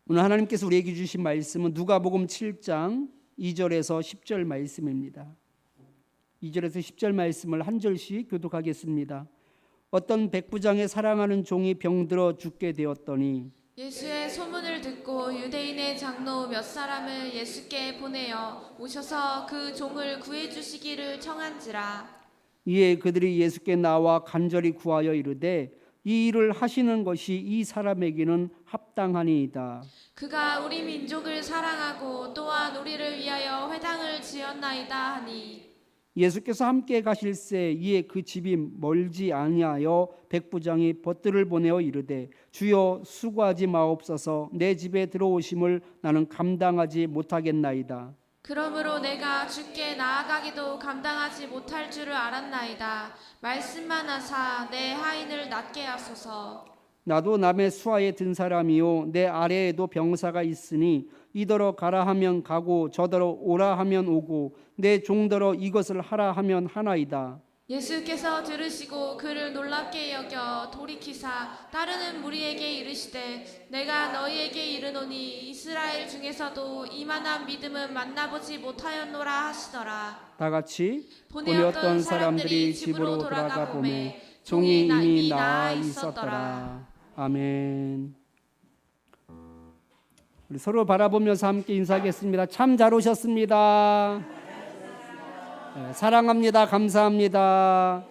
오늘 하나님께서 우리에게 주신 말씀은 누가복음 7장 2절에서 10절 말씀입니다. 2절에서 10절 말씀을 한 절씩 교독하겠습니다. 어떤 백부장의 사랑하는 종이 병들어 죽게 되었더니 예수의 소문을 듣고 유대인의 장로 몇 사람을 예수께 보내어 오셔서 그 종을 구해주시기를 청한지라. 이에 그들이 예수께 나와 간절히 구하여 이르되 이 일을 하시는 것이 이 사람에게는 합당하니이다. 그가 우리 민족을 사랑하고 또한 우리를 위하여 회당을 지었나이다 하니 예수께서 함께 가실새 이에 그 집이 멀지 아니하여 백부장이 벗들을 보내어 이르되 주여 수고하지 마옵소서 내 집에 들어오심을 나는 감당하지 못하겠나이다. 그러므로 내가 주께 나아가기도 감당하지 못할 줄을 알았나이다. 말씀만 하사 내 하인을 낫게 하소서. 나도 남의 수하에 든 사람이요 내 아래에도 병사가 있으니 이더러 가라 하면 가고 저더러 오라 하면 오고 내 종더러 이것을 하라 하면 하나이다. 예수께서 들으시고 그를 놀랍게 여겨 돌이키사 따르는 무리에게 이르시되 내가 너희에게 이르노니 이스라엘 중에서도 이만한 믿음은 만나보지 못하였노라 하시더라. 다 같이 보내었던 사람들이 집으로 돌아가 보매 종이 이미 나아 있었더라. 아멘. 우리 서로 바라보면서 함께 인사하겠습니다. 참 잘 오셨습니다. 네, 사랑합니다. 감사합니다.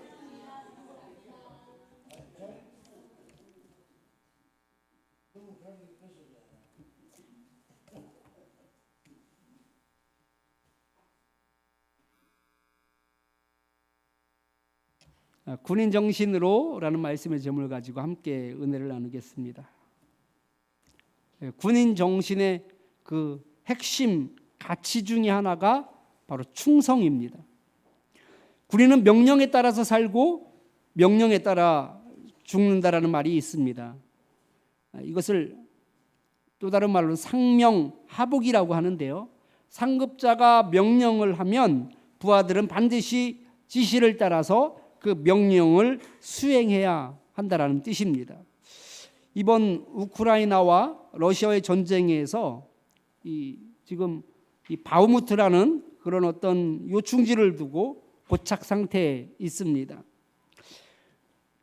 군인 정신으로라는 말씀의 제목을 가지고 함께 은혜를 나누겠습니다. 군인 정신의 그 핵심 가치 중에 하나가 바로 충성입니다. 군인은 명령에 따라서 살고 명령에 따라 죽는다라는 말이 있습니다. 이것을 또 다른 말로 상명하복이라고 하는데요. 상급자가 명령을 하면 부하들은 반드시 지시를 따라서 그 명령을 수행해야 한다라는 뜻입니다. 이번 우크라이나와 러시아의 전쟁에서 지금 이 바흐무트라는 그런 어떤 요충지를 두고 고착 상태에 있습니다.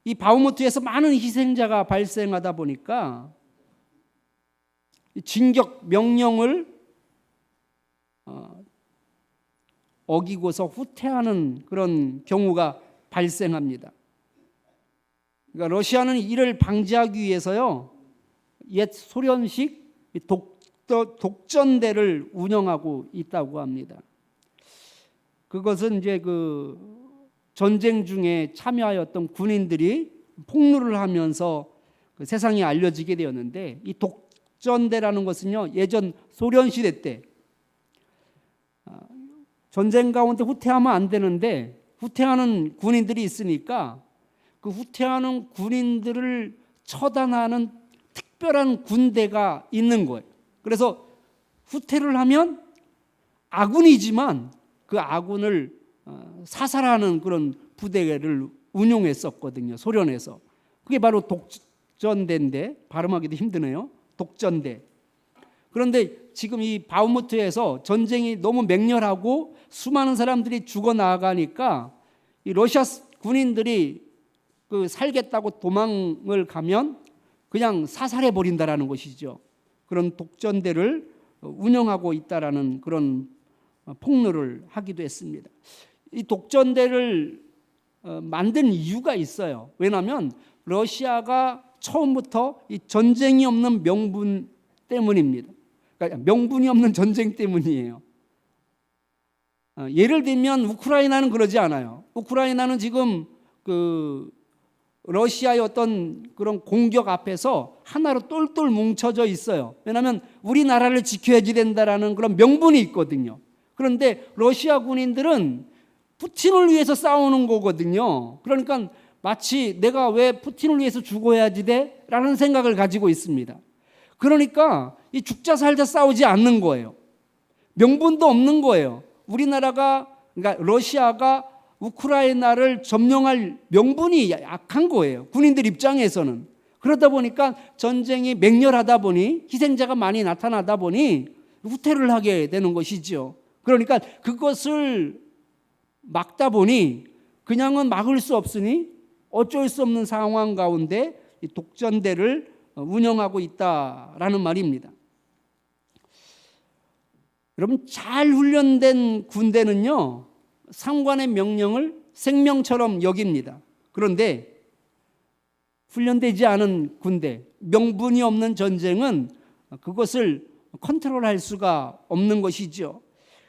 이 바흐무트에서 많은 희생자가 발생하다 보니까 진격 명령을 어기고서 후퇴하는 그런 경우가 발생합니다. 그러니까 러시아는 이를 방지하기 위해서요 옛 소련식 독전대를 운영하고 있다고 합니다. 그것은 이제 그 전쟁 중에 참여하였던 군인들이 폭로를 하면서 그 세상에 알려지게 되었는데 이 독전대라는 것은요 예전 소련 시대 때 전쟁 가운데 후퇴하면 안 되는데 후퇴하는 군인들이 있으니까 그 후퇴하는 군인들을 처단하는 특별한 군대가 있는 거예요. 그래서 후퇴를 하면 아군이지만 그 아군을 사살하는 그런 부대를 운용했었거든요. 소련에서. 그게 바로 독전대인데 발음하기도 힘드네요. 독전대. 그런데 지금 이 바흐무트에서 전쟁이 너무 맹렬하고 수많은 사람들이 죽어나가니까 이 러시아 군인들이 그 살겠다고 도망을 가면 그냥 사살해 버린다라는 것이죠. 그런 독전대를 운영하고 있다라는 그런 폭로를 하기도 했습니다. 이 독전대를 만든 이유가 있어요. 왜냐하면 러시아가 처음부터 이 전쟁이 없는 명분 때문입니다. 그러니까 명분이 없는 전쟁 때문이에요. 예를 들면 우크라이나는 그러지 않아요. 우크라이나는 지금 그 러시아의 어떤 그런 공격 앞에서 하나로 똘똘 뭉쳐져 있어요. 왜냐하면 우리나라를 지켜야지 된다라는 그런 명분이 있거든요. 그런데 러시아 군인들은 푸틴을 위해서 싸우는 거거든요. 그러니까 마치 내가 왜 푸틴을 위해서 죽어야지 돼? 라는 생각을 가지고 있습니다. 그러니까 이 죽자 살자 싸우지 않는 거예요. 명분도 없는 거예요. 우리나라가 그러니까 러시아가 우크라이나를 점령할 명분이 약한 거예요. 군인들 입장에서는. 그러다 보니까 전쟁이 맹렬하다 보니 희생자가 많이 나타나다 보니 후퇴를 하게 되는 것이죠. 그러니까 그것을 막다 보니 그냥은 막을 수 없으니 어쩔 수 없는 상황 가운데 독전대를 운영하고 있다라는 말입니다. 여러분, 잘 훈련된 군대는요, 상관의 명령을 생명처럼 여깁니다. 그런데 훈련되지 않은 군대, 명분이 없는 전쟁은 그것을 컨트롤할 수가 없는 것이죠.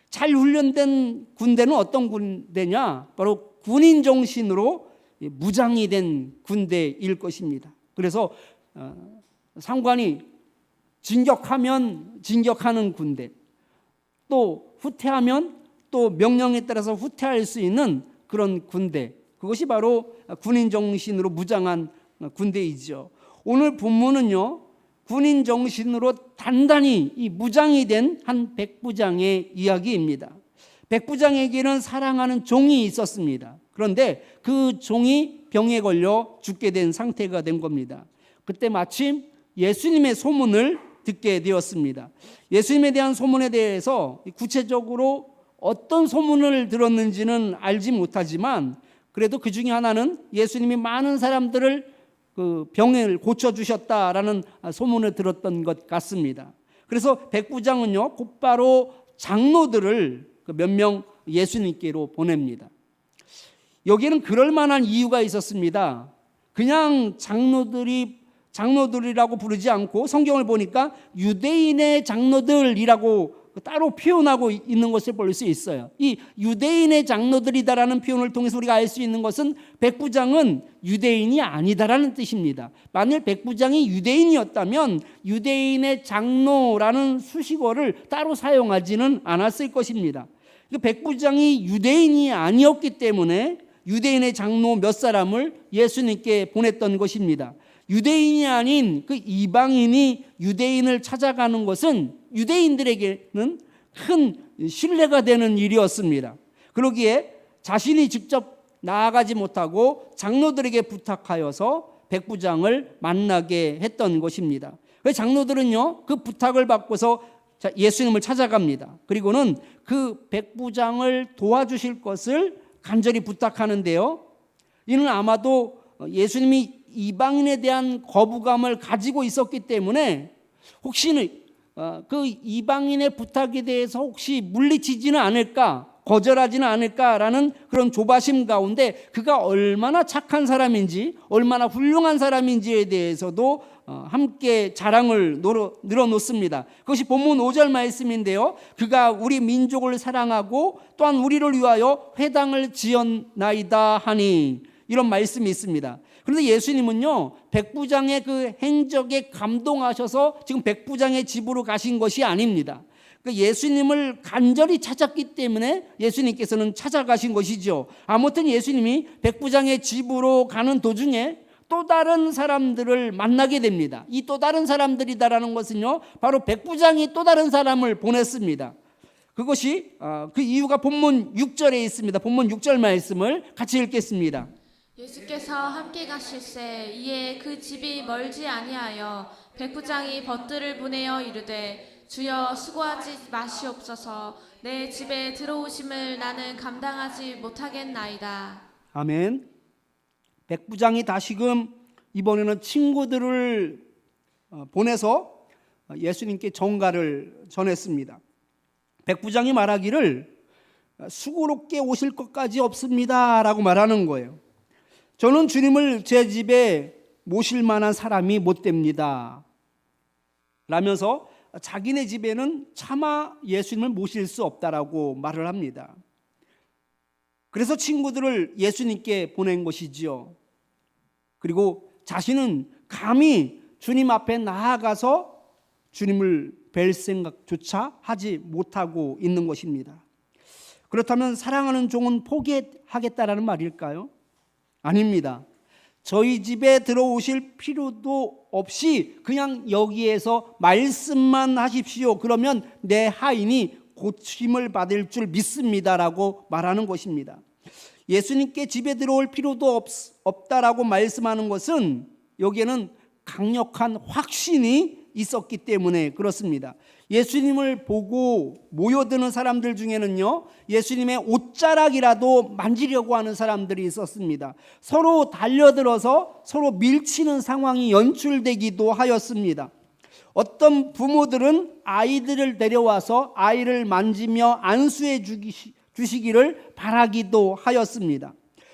잘 훈련된 군대는 어떤 군대냐? 바로 군인 정신으로 무장이 된 군대일 것입니다. 그래서 상관이 진격하면 진격하는 군대, 또 후퇴하면 또 명령에 따라서 후퇴할 수 있는 그런 군대, 그것이 바로 군인 정신으로 무장한 군대이죠. 오늘 본문은요, 군인 정신으로 단단히 이 무장이 된 한 백부장의 이야기입니다. 백부장에게는 사랑하는 종이 있었습니다. 그런데 그 종이 병에 걸려 죽게 된 상태가 된 겁니다. 그때 마침 예수님의 소문을 듣게 되었습니다. 예수님에 대한 소문에 대해서 구체적으로 어떤 소문을 들었는지는 알지 못하지만 그래도 그 중에 하나는 예수님이 많은 사람들을 그 병을 고쳐주셨다라는 소문을 들었던 것 같습니다. 그래서 백부장은요, 곧바로 장로들을 몇 명 예수님께로 보냅니다. 여기에는 그럴 만한 이유가 있었습니다. 그냥 장로들이라고 부르지 않고 성경을 보니까 유대인의 장로들이라고 따로 표현하고 있는 것을 볼 수 있어요. 이 유대인의 장로들이다라는 표현을 통해서 우리가 알 수 있는 것은 백부장은 유대인이 아니다라는 뜻입니다. 만일 백부장이 유대인이었다면 유대인의 장로라는 수식어를 따로 사용하지는 않았을 것입니다. 백부장이 유대인이 아니었기 때문에 유대인의 장로 몇 사람을 예수님께 보냈던 것입니다. 유대인이 아닌 그 이방인이 유대인을 찾아가는 것은 유대인들에게는 큰 신뢰가 되는 일이었습니다. 그러기에 자신이 직접 나아가지 못하고 장로들에게 부탁하여서 백부장을 만나게 했던 것입니다. 장로들은요, 그 부탁을 받고서 예수님을 찾아갑니다. 그리고는 그 백부장을 도와주실 것을 간절히 부탁하는데요, 이는 아마도 예수님이 이방인에 대한 거부감을 가지고 있었기 때문에 혹시 그 이방인의 부탁에 대해서 혹시 물리치지는 않을까, 거절하지는 않을까라는 그런 조바심 가운데 그가 얼마나 착한 사람인지, 얼마나 훌륭한 사람인지에 대해서도 함께 자랑을 늘어놓습니다. 그것이 본문 5절 말씀인데요, 그가 우리 민족을 사랑하고 또한 우리를 위하여 회당을 지었나이다 하니, 이런 말씀이 있습니다. 그런데 예수님은요, 백부장의 그 행적에 감동하셔서 지금 백부장의 집으로 가신 것이 아닙니다. 예수님을 간절히 찾았기 때문에 예수님께서는 찾아가신 것이죠. 아무튼 예수님이 백부장의 집으로 가는 도중에 또 다른 사람들을 만나게 됩니다. 이 또 다른 사람들이다라는 것은요, 바로 백부장이 또 다른 사람을 보냈습니다. 그것이 그 이유가 본문 6절에 있습니다. 본문 6절 말씀을 같이 읽겠습니다. 예수께서 함께 가실새 이에 그 집이 멀지 아니하여 백부장이 벗들을 보내어 이르되 주여 수고하지 마시옵소서 내 집에 들어오심을 나는 감당하지 못하겠나이다. 아멘. 백부장이 다시금 이번에는 친구들을 보내서 예수님께 전가를 전했습니다. 백부장이 말하기를 수고롭게 오실 것까지 없습니다 라고 말하는 거예요. 저는 주님을 제 집에 모실 만한 사람이 못 됩니다 라면서 자기네 집에는 차마 예수님을 모실 수 없다라고 말을 합니다. 그래서 친구들을 예수님께 보낸 것이지요. 그리고 자신은 감히 주님 앞에 나아가서 주님을 뵐 생각조차 하지 못하고 있는 것입니다. 그렇다면 사랑하는 종은 포기하겠다라는 말일까요? 아닙니다. 저희 집에 들어오실 필요도 없이 그냥 여기에서 말씀만 하십시오. 그러면 내 하인이 고침을 받을 줄 믿습니다라고 말하는 것입니다. 예수님께 집에 들어올 필요도 없다라고 말씀하는 것은 여기에는 강력한 확신이 있었기 때문에 그렇습니다. 예수님을 보고 모여드는 사람들 중에는요, 예수님의 옷자락이라도 만지려고 하는 사람들이 있었습니다. 서로 달려들어서 서로 밀치는 상황이 연출되기도 하였습니다. 어떤 부모들은 아이들을 데려와서 아이를 만지며 안수해 주시기를 바라기도 하였습니다.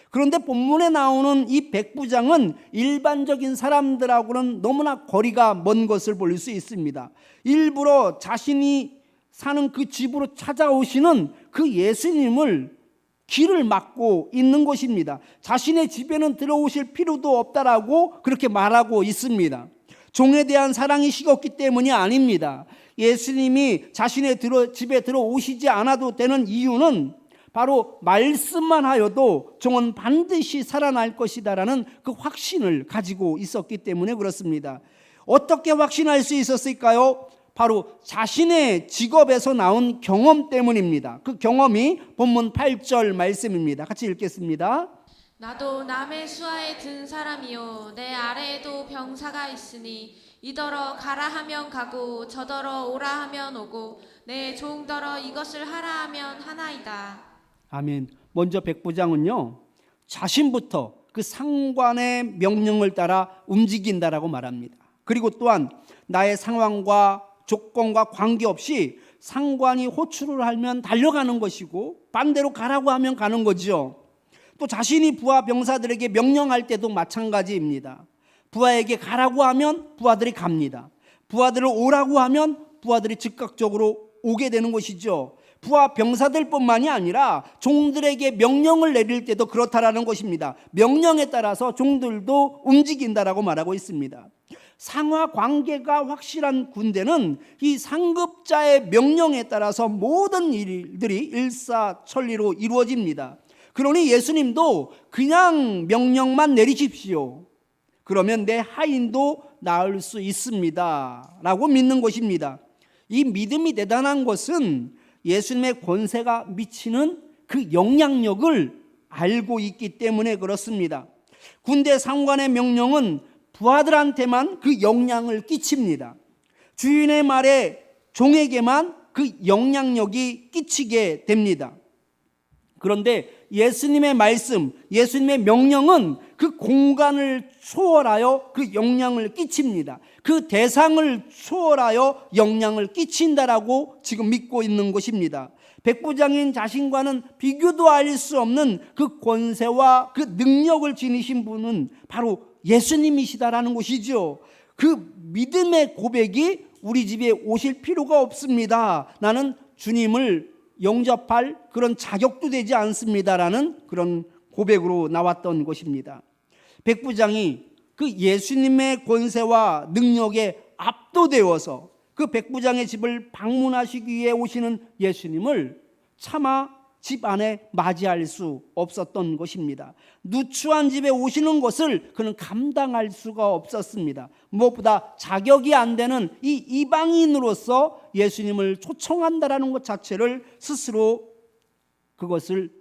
그런데 본문에 나오는 이 백부장은 일반적인 사람들하고는 너무나 거리가 먼 것을 볼 수 있습니다. 일부러 자신이 사는 그 집으로 찾아오시는 그 예수님을 길을 막고 있는 것입니다. 자신의 집에는 들어오실 필요도 없다라고 그렇게 말하고 있습니다. 종에 대한 사랑이 식었기 때문이 아닙니다. 예수님이 자신의 집에 들어오시지 않아도 되는 이유는 바로 말씀만 하여도 종은 반드시 살아날 것이다라는 그 확신을 가지고 있었기 때문에 그렇습니다. 어떻게 확신할 수 있었을까요? 바로 자신의 직업에서 나온 경험 때문입니다. 그 경험이 본문 8절 말씀입니다. 같이 읽겠습니다. 나도 남의 수하에 든 사람이요 내 아래에도 병사가 있으니 이더러 가라 하면 가고 저더러 오라 하면 오고 내 종더러 이것을 하라 하면 하나이다. 아멘. 먼저 백부장은요, 자신부터 그 상관의 명령을 따라 움직인다라고 말합니다. 그리고 또한 나의 상황과 조건과 관계없이 상관이 호출을 하면 달려가는 것이고 반대로 가라고 하면 가는 거죠. 또 자신이 부하 병사들에게 명령할 때도 마찬가지입니다. 부하에게 가라고 하면 부하들이 갑니다. 부하들을 오라고 하면 부하들이 즉각적으로 오게 되는 것이죠. 부하 병사들뿐만이 아니라 종들에게 명령을 내릴 때도 그렇다라는 것입니다. 명령에 따라서 종들도 움직인다라고 말하고 있습니다. 상하 관계가 확실한 군대는 이 상급자의 명령에 따라서 모든 일들이 일사천리로 이루어집니다. 그러니 예수님도 그냥 명령만 내리십시오. 그러면 내 하인도 나을 수 있습니다 라고 믿는 것입니다. 이 믿음이 대단한 것은 예수님의 권세가 미치는 그 영향력을 알고 있기 때문에 그렇습니다. 군대 상관의 명령은 부하들한테만 그 영향을 끼칩니다. 주인의 말에 종에게만 그 영향력이 끼치게 됩니다. 그런데 예수님의 말씀, 예수님의 명령은 그 공간을 초월하여 그 영향을 끼칩니다. 그 대상을 초월하여 영향을 끼친다라고 지금 믿고 있는 것입니다. 백부장인 자신과는 비교도 할 수 없는 그 권세와 그 능력을 지니신 분은 바로 예수님이시다라는 것이죠. 그 믿음의 고백이 우리 집에 오실 필요가 없습니다. 나는 주님을 영접할 그런 자격도 되지 않습니다라는 그런 고백으로 나왔던 것입니다. 백부장이 그 예수님의 권세와 능력에 압도되어서 그 백부장의 집을 방문하시기 위해 오시는 예수님을 차마 집 안에 맞이할 수 없었던 것입니다. 누추한 집에 오시는 것을 그는 감당할 수가 없었습니다. 무엇보다 자격이 안 되는 이 이방인으로서 예수님을 초청한다라는 것 자체를 스스로 그것을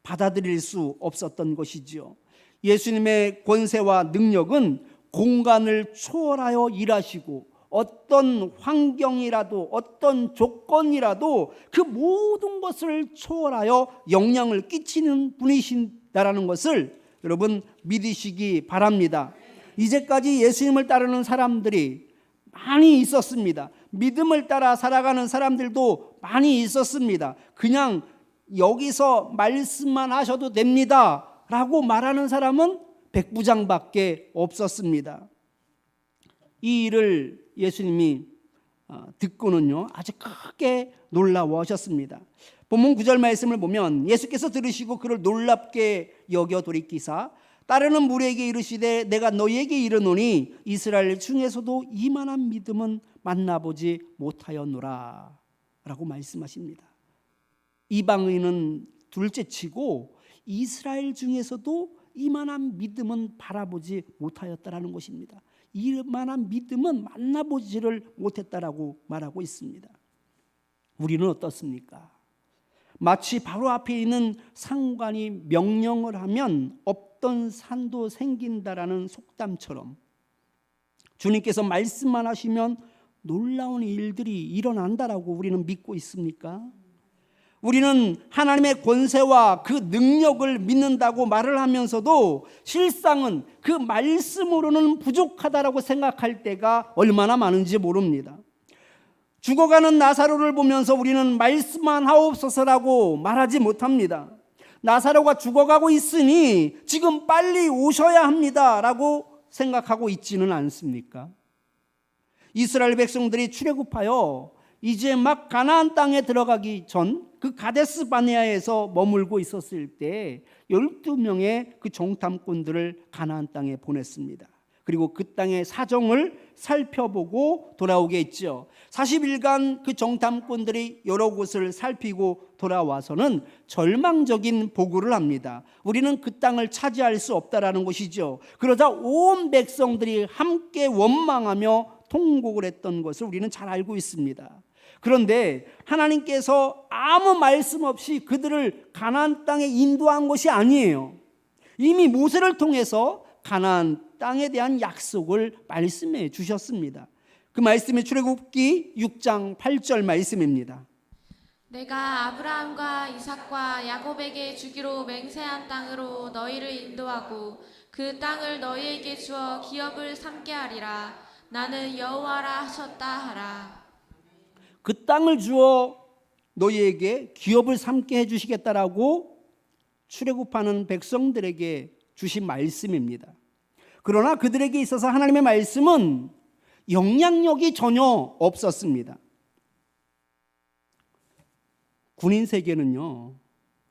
받아들일 수 없었던 것이지요. 예수님의 권세와 능력은 공간을 초월하여 일하시고 어떤 환경이라도 어떤 조건이라도 그 모든 것을 초월하여 영향을 끼치는 분이신다라는 것을 여러분 믿으시기 바랍니다. 이제까지 예수님을 따르는 사람들이 많이 있었습니다. 믿음을 따라 살아가는 사람들도 많이 있었습니다. 그냥 여기서 말씀만 하셔도 됩니다 라고 말하는 사람은 백부장밖에 없었습니다. 이 일을 예수님이 듣고는요 아주 크게 놀라워하셨습니다. 본문 9절 말씀을 보면 예수께서 들으시고 그를 놀랍게 여겨 돌이키사 따르는 무리에게 이르시되 내가 너희에게 이르노니 이스라엘 중에서도 이만한 믿음은 만나보지 못하였노라 라고 말씀하십니다. 이방인은 둘째치고 이스라엘 중에서도 이만한 믿음은 바라보지 못하였다라는 것입니다. 이만한 믿음은 만나보지를 못했다라고 말하고 있습니다. 우리는 어떻습니까? 마치 바로 앞에 있는 상관이 명령을 하면 없던 산도 생긴다라는 속담처럼 주님께서 말씀만 하시면 놀라운 일들이 일어난다라고 우리는 믿고 있습니까? 우리는 하나님의 권세와 그 능력을 믿는다고 말을 하면서도 실상은 그 말씀으로는 부족하다라고 생각할 때가 얼마나 많은지 모릅니다. 죽어가는 나사로를 보면서 우리는 말씀만 하옵소서라고 말하지 못합니다. 나사로가 죽어가고 있으니 지금 빨리 오셔야 합니다라고 생각하고 있지는 않습니까? 이스라엘 백성들이 출애굽하여 이제 막 가나안 땅에 들어가기 전 그 가데스 바네아에서 머물고 있었을 때 12명의 그 정탐꾼들을 가나안 땅에 보냈습니다. 그리고 그 땅의 사정을 살펴보고 돌아오게 했죠. 40일간 그 정탐꾼들이 여러 곳을 살피고 돌아와서는 절망적인 보고를 합니다. 우리는 그 땅을 차지할 수 없다라는 것이죠. 그러자 온 백성들이 함께 원망하며 통곡을 했던 것을 우리는 잘 알고 있습니다. 그런데 하나님께서 아무 말씀 없이 그들을 가나안 땅에 인도한 것이 아니에요. 이미 모세를 통해서 가나안 땅에 대한 약속을 말씀해 주셨습니다. 그 말씀이 출애굽기 6장 8절 말씀입니다. 내가 아브라함과 이삭과 야곱에게 주기로 맹세한 땅으로 너희를 인도하고 그 땅을 너희에게 주어 기업을 삼게 하리라. 나는 여호와라 하셨다 하라. 그 땅을 주어 너희에게 기업을 삼게 해주시겠다라고 출애굽하는 백성들에게 주신 말씀입니다. 그러나 그들에게 있어서 하나님의 말씀은 영향력이 전혀 없었습니다. 군인 세계는요,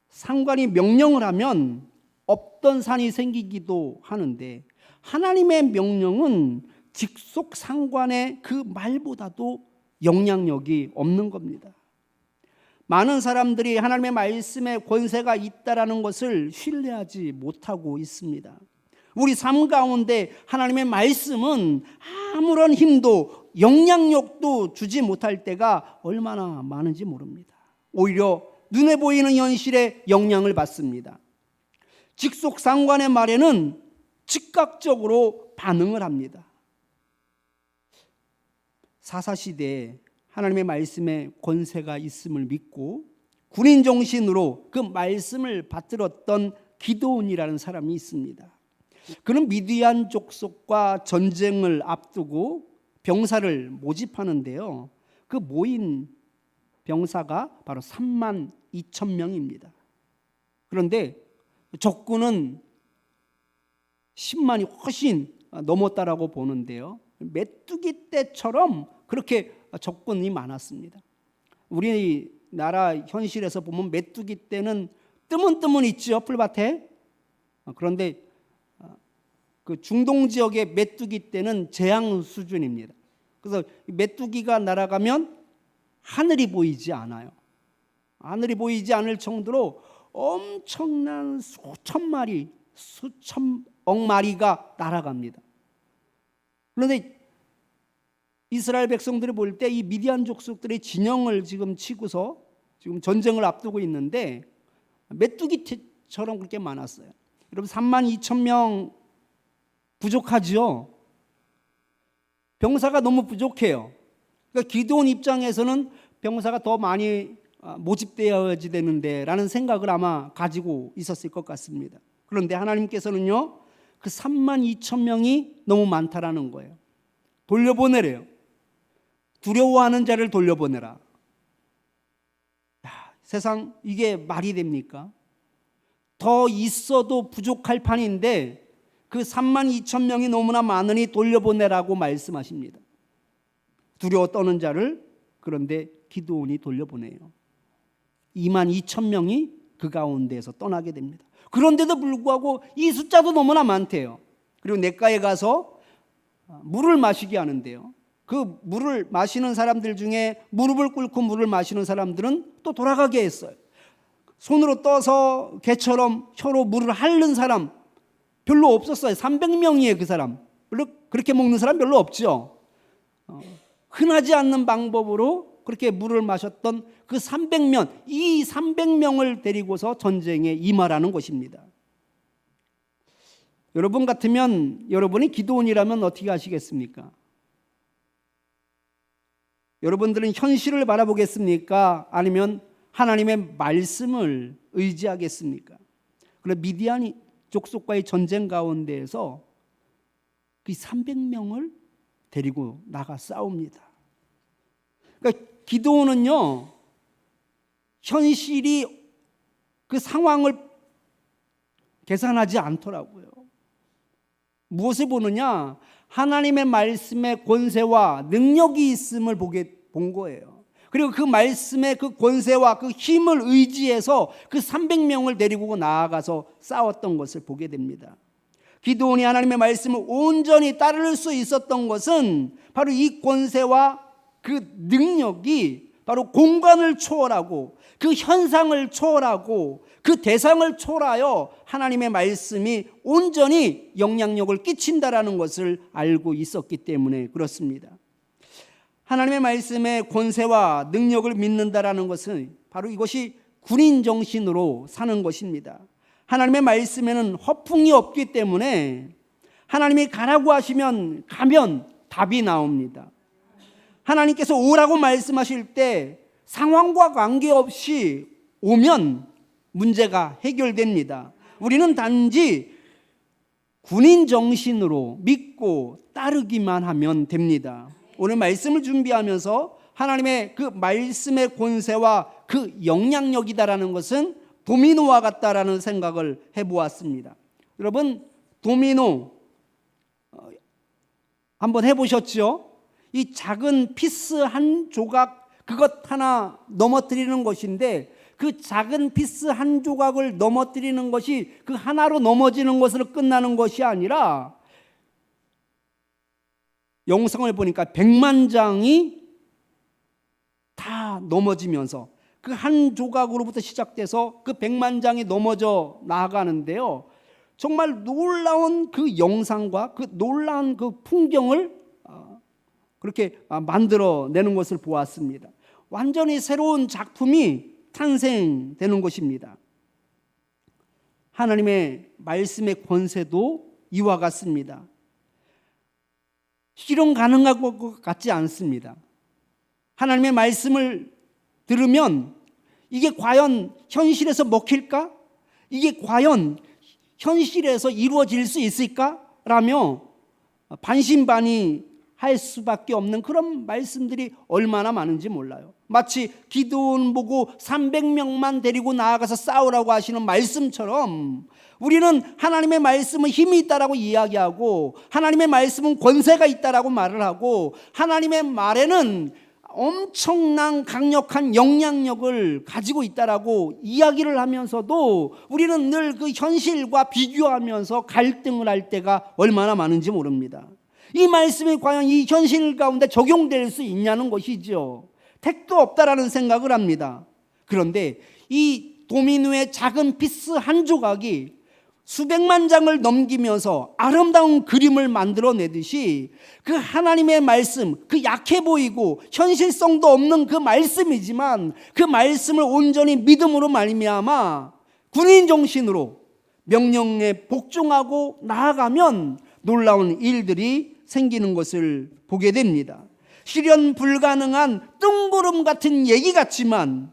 상관이 명령을 하면 없던 산이 생기기도 하는데 하나님의 명령은 직속 상관의 그 말보다도 영향력이 없는 겁니다. 많은 사람들이 하나님의 말씀에 권세가 있다라는 것을 신뢰하지 못하고 있습니다. 우리 삶 가운데 하나님의 말씀은 아무런 힘도 영향력도 주지 못할 때가 얼마나 많은지 모릅니다. 오히려 눈에 보이는 현실에 영향을 받습니다. 직속 상관의 말에는 즉각적으로 반응을 합니다. 사사시대에 하나님의 말씀에 권세가 있음을 믿고 군인 정신으로 그 말씀을 받들었던 기드온이라는 사람이 있습니다. 그는 미디안 족속과 전쟁을 앞두고 병사를 모집하는데요. 그 모인 병사가 바로 3만 2천 명입니다. 그런데 적군은 10만이 훨씬 넘었다라고 보는데요. 메뚜기 떼처럼 그렇게 적군이 많았습니다. 우리나라 현실에서 보면 메뚜기 떼는 뜨문뜨문 있죠, 풀밭에. 그런데 그 중동 지역의 메뚜기 떼는 재앙 수준입니다. 그래서 메뚜기가 날아가면 하늘이 보이지 않아요. 하늘이 보이지 않을 정도로 엄청난 수천 마리, 수천억 마리가 날아갑니다. 그런데 이스라엘 백성들이 볼 때 이 미디안 족속들의 진영을 지금 치고서 지금 전쟁을 앞두고 있는데 메뚜기처럼 그렇게 많았어요. 여러분 3만 2천 명 부족하죠? 병사가 너무 부족해요. 그러니까 기드온 입장에서는 병사가 더 많이 모집되어야지 되는데 라는 생각을 아마 가지고 있었을 것 같습니다. 그런데 하나님께서는요, 그 3만 2천 명이 너무 많다라는 거예요. 돌려보내래요. 두려워하는 자를 돌려보내라. 야, 세상 이게 말이 됩니까? 더 있어도 부족할 판인데 그 3만 2천 명이 너무나 많으니 돌려보내라고 말씀하십니다. 두려워 떠는 자를 그런데 기드온이 돌려보내요. 2만 2천 명이 그 가운데에서 떠나게 됩니다. 그런데도 불구하고 이 숫자도 너무나 많대요. 그리고 냇가에 가서 물을 마시게 하는데요. 그 물을 마시는 사람들 중에 무릎을 꿇고 물을 마시는 사람들은 또 돌아가게 했어요. 손으로 떠서 개처럼 혀로 물을 핥는 사람 별로 없었어요. 300명이에요, 그 사람. 별로 그렇게 먹는 사람 별로 없죠. 흔하지 않는 방법으로 그렇게 물을 마셨던 그 300명, 이 300명을 데리고서 전쟁에 임하라는 것입니다. 여러분 같으면 여러분이 기도원이라면 어떻게 하시겠습니까? 여러분들은 현실을 바라보겠습니까? 아니면 하나님의 말씀을 의지하겠습니까? 그런데 미디안 족속과의 전쟁 가운데에서 그 300명을 데리고 나가 싸웁니다. 그러니까 기도원은요, 현실이 그 상황을 계산하지 않더라고요. 무엇을 보느냐? 하나님의 말씀의 권세와 능력이 있음을 본 거예요. 그리고 그 말씀의 그 권세와 그 힘을 의지해서 그 300명을 데리고 나아가서 싸웠던 것을 보게 됩니다. 기드온이 하나님의 말씀을 온전히 따를 수 있었던 것은 바로 이 권세와 그 능력이 바로 공간을 초월하고 그 현상을 초월하고 그 대상을 초월하여 하나님의 말씀이 온전히 영향력을 끼친다라는 것을 알고 있었기 때문에 그렇습니다. 하나님의 말씀의 권세와 능력을 믿는다라는 것은 바로 이것이 군인 정신으로 사는 것입니다. 하나님의 말씀에는 허풍이 없기 때문에 하나님이 가라고 하시면 가면 답이 나옵니다. 하나님께서 오라고 말씀하실 때 상황과 관계없이 오면 문제가 해결됩니다. 우리는 단지 군인 정신으로 믿고 따르기만 하면 됩니다. 오늘 말씀을 준비하면서 하나님의 그 말씀의 권세와 그 영향력이다라는 것은 도미노와 같다라는 생각을 해보았습니다. 여러분, 도미노 한번 해보셨죠? 이 작은 피스 한 조각 그것 하나 넘어뜨리는 것인데 그 작은 피스 한 조각을 넘어뜨리는 것이 그 하나로 넘어지는 것으로 끝나는 것이 아니라 영상을 보니까 100만 장이 다 넘어지면서 그 한 조각으로부터 시작돼서 그 100만 장이 넘어져 나아가는데요. 정말 놀라운 그 영상과 그 놀라운 그 풍경을 그렇게 만들어내는 것을 보았습니다. 완전히 새로운 작품이 탄생되는 것입니다. 하나님의 말씀의 권세도 이와 같습니다. 실현 가능한 것 같지 않습니다. 하나님의 말씀을 들으면 이게 과연 현실에서 먹힐까? 이게 과연 현실에서 이루어질 수 있을까? 라며 반신반의 할 수밖에 없는 그런 말씀들이 얼마나 많은지 몰라요. 마치 기드온 보고 300명만 데리고 나아가서 싸우라고 하시는 말씀처럼 우리는 하나님의 말씀은 힘이 있다라고 이야기하고 하나님의 말씀은 권세가 있다라고 말을 하고 하나님의 말에는 엄청난 강력한 영향력을 가지고 있다라고 이야기를 하면서도 우리는 늘 그 현실과 비교하면서 갈등을 할 때가 얼마나 많은지 모릅니다. 이 말씀이 과연 이 현실 가운데 적용될 수 있냐는 것이죠. 택도 없다라는 생각을 합니다. 그런데 이 도미노의 작은 피스 한 조각이 수백만 장을 넘기면서 아름다운 그림을 만들어내듯이 그 하나님의 말씀, 그 약해 보이고 현실성도 없는 그 말씀이지만 그 말씀을 온전히 믿음으로 말미암아 군인 정신으로 명령에 복종하고 나아가면 놀라운 일들이 생기는 것을 보게 됩니다. 실현 불가능한 뜬구름 같은 얘기 같지만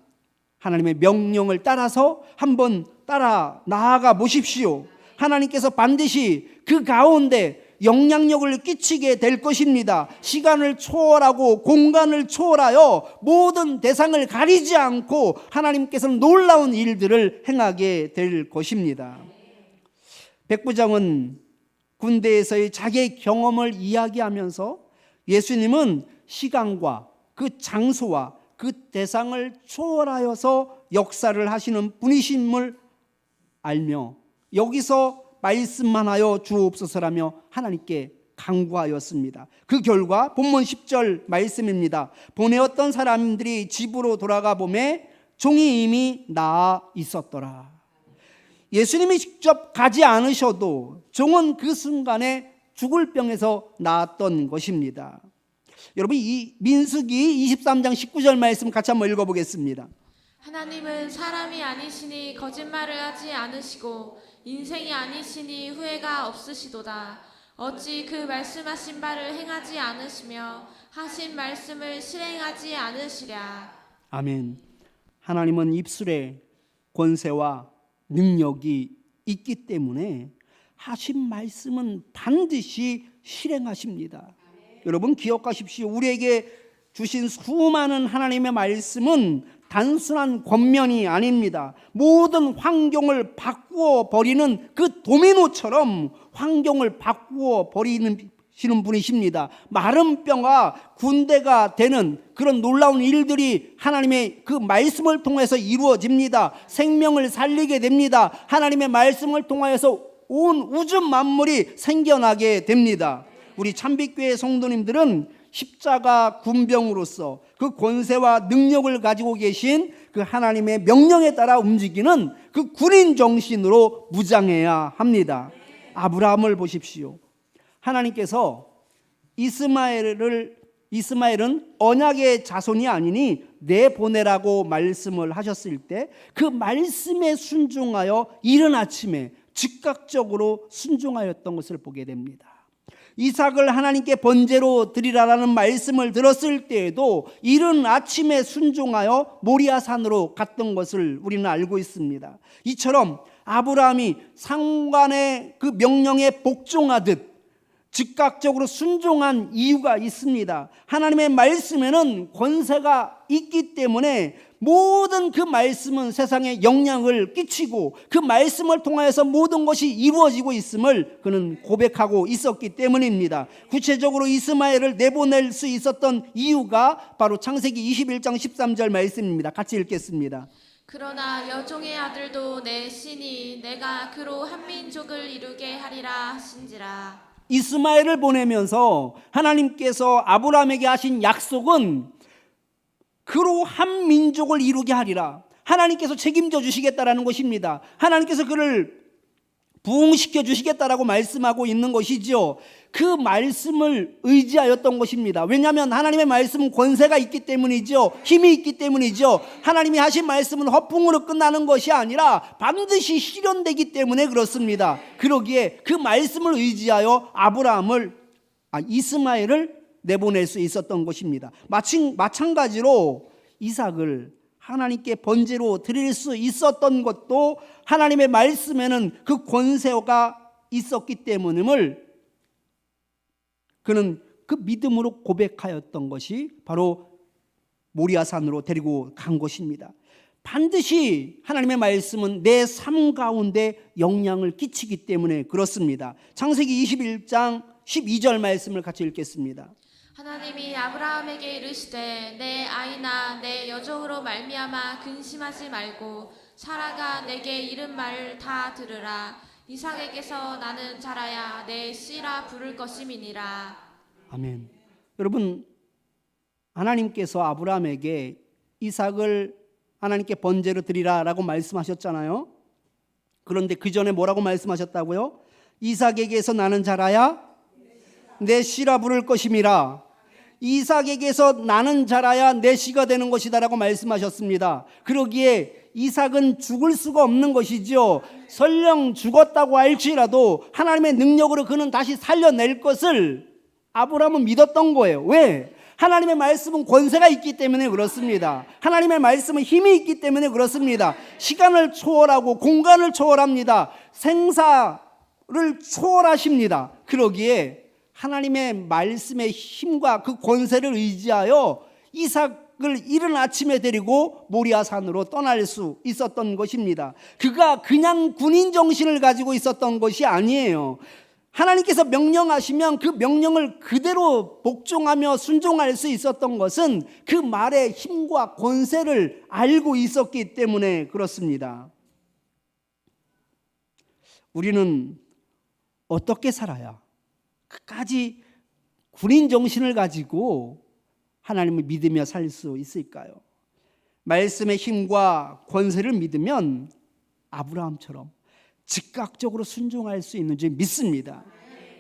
하나님의 명령을 따라서 한번 따라 나아가 보십시오. 하나님께서 반드시 그 가운데 영향력을 끼치게 될 것입니다. 시간을 초월하고 공간을 초월하여 모든 대상을 가리지 않고 하나님께서는 놀라운 일들을 행하게 될 것입니다. 백부장은 군대에서의 자기의 경험을 이야기하면서 예수님은 시간과 그 장소와 그 대상을 초월하여서 역사를 하시는 분이심을 알며 여기서 말씀만 하여 주옵소서라며 하나님께 간구하였습니다. 그 결과 본문 10절 말씀입니다. 보내었던 사람들이 집으로 돌아가 보매 종이 이미 나아 있었더라. 예수님이 직접 가지 않으셔도 종은 그 순간에 죽을 병에서 나았던 것입니다. 여러분, 이 민수기 23장 19절 말씀 같이 한번 읽어보겠습니다. 하나님은 사람이 아니시니 거짓말을 하지 않으시고 인생이 아니시니 후회가 없으시도다. 어찌 그 말씀하신 바를 행하지 않으시며 하신 말씀을 실행하지 않으시랴. 아멘. 하나님은 입술에 권세와 능력이 있기 때문에 하신 말씀은 반드시 실행하십니다. 여러분 기억하십시오. 우리에게 주신 수많은 하나님의 말씀은 단순한 권면이 아닙니다. 모든 환경을 바꾸어 버리는 그 도미노처럼 환경을 바꾸어 버리시는 분이십니다. 마른 뼈가 군대가 되는 그런 놀라운 일들이 하나님의 그 말씀을 통해서 이루어집니다. 생명을 살리게 됩니다. 하나님의 말씀을 통하여서 온 우주 만물이 생겨나게 됩니다. 우리 참빛교회 성도님들은 십자가 군병으로서 그 권세와 능력을 가지고 계신 그 하나님의 명령에 따라 움직이는 그 군인 정신으로 무장해야 합니다. 아브라함을 보십시오. 하나님께서 이스마엘은 언약의 자손이 아니니 내보내라고 말씀을 하셨을 때 그 말씀에 순종하여 이른 아침에 즉각적으로 순종하였던 것을 보게 됩니다. 이삭을 하나님께 번제로 드리라라는 말씀을 들었을 때에도 이른 아침에 순종하여 모리아산으로 갔던 것을 우리는 알고 있습니다. 이처럼 아브라함이 상관의 그 명령에 복종하듯 즉각적으로 순종한 이유가 있습니다. 하나님의 말씀에는 권세가 있기 때문에 모든 그 말씀은 세상에 영향을 끼치고 그 말씀을 통하여서 모든 것이 이루어지고 있음을 그는 고백하고 있었기 때문입니다. 구체적으로 이스마엘을 내보낼 수 있었던 이유가 바로 창세기 21장 13절 말씀입니다. 같이 읽겠습니다. 그러나 여종의 아들도 내 신이 내가 그로 한 민족을 이루게 하리라 하신지라. 이스마엘을 보내면서 하나님께서 아브라함에게 하신 약속은 그로 한 민족을 이루게 하리라. 하나님께서 책임져 주시겠다라는 것입니다. 하나님께서 그를 부흥시켜 주시겠다라고 말씀하고 있는 것이죠. 그 말씀을 의지하였던 것입니다. 왜냐하면 하나님의 말씀은 권세가 있기 때문이죠. 힘이 있기 때문이죠. 하나님이 하신 말씀은 허풍으로 끝나는 것이 아니라 반드시 실현되기 때문에 그렇습니다. 그러기에 그 말씀을 의지하여 이스마엘을 내보낼 수 있었던 것입니다. 마찬가지로 이삭을 하나님께 번제로 드릴 수 있었던 것도 하나님의 말씀에는 그 권세가 있었기 때문임을 그는 그 믿음으로 고백하였던 것이 바로 모리아산으로 데리고 간 것입니다. 반드시 하나님의 말씀은 내 삶 가운데 영향을 끼치기 때문에 그렇습니다. 창세기 21장 12절 말씀을 같이 읽겠습니다. 하나님이 아브라함에게 이르시되 내 아이나 내 여종으로 말미암아 근심하지 말고 사라가 내게 이른 말을 다 들으라. 이삭에게서 나는 자라야 내 씨라 부를 것임이니라. 아멘. 여러분, 하나님께서 아브라함에게 이삭을 하나님께 번제로 드리라라고 말씀하셨잖아요. 그런데 그 전에 뭐라고 말씀하셨다고요? 이삭에게서 나는 자라야 내 씨라 부를 것임이라. 이삭에게서 나는 자라야 내 씨가 되는 것이다라고 말씀하셨습니다. 그러기에 이삭은 죽을 수가 없는 것이죠. 설령 죽었다고 할지라도 하나님의 능력으로 그는 다시 살려낼 것을 아브라함은 믿었던 거예요. 왜? 하나님의 말씀은 권세가 있기 때문에 그렇습니다. 하나님의 말씀은 힘이 있기 때문에 그렇습니다. 시간을 초월하고 공간을 초월합니다. 생사를 초월하십니다. 그러기에 하나님의 말씀의 힘과 그 권세를 의지하여 이삭을 이른 아침에 데리고 모리아산으로 떠날 수 있었던 것입니다. 그가 그냥 군인 정신을 가지고 있었던 것이 아니에요. 하나님께서 명령하시면 그 명령을 그대로 복종하며 순종할 수 있었던 것은 그 말의 힘과 권세를 알고 있었기 때문에 그렇습니다. 우리는 어떻게 살아야 끝까지 군인 정신을 가지고 하나님을 믿으며 살 수 있을까요? 말씀의 힘과 권세를 믿으면 아브라함처럼 즉각적으로 순종할 수 있는 줄 믿습니다.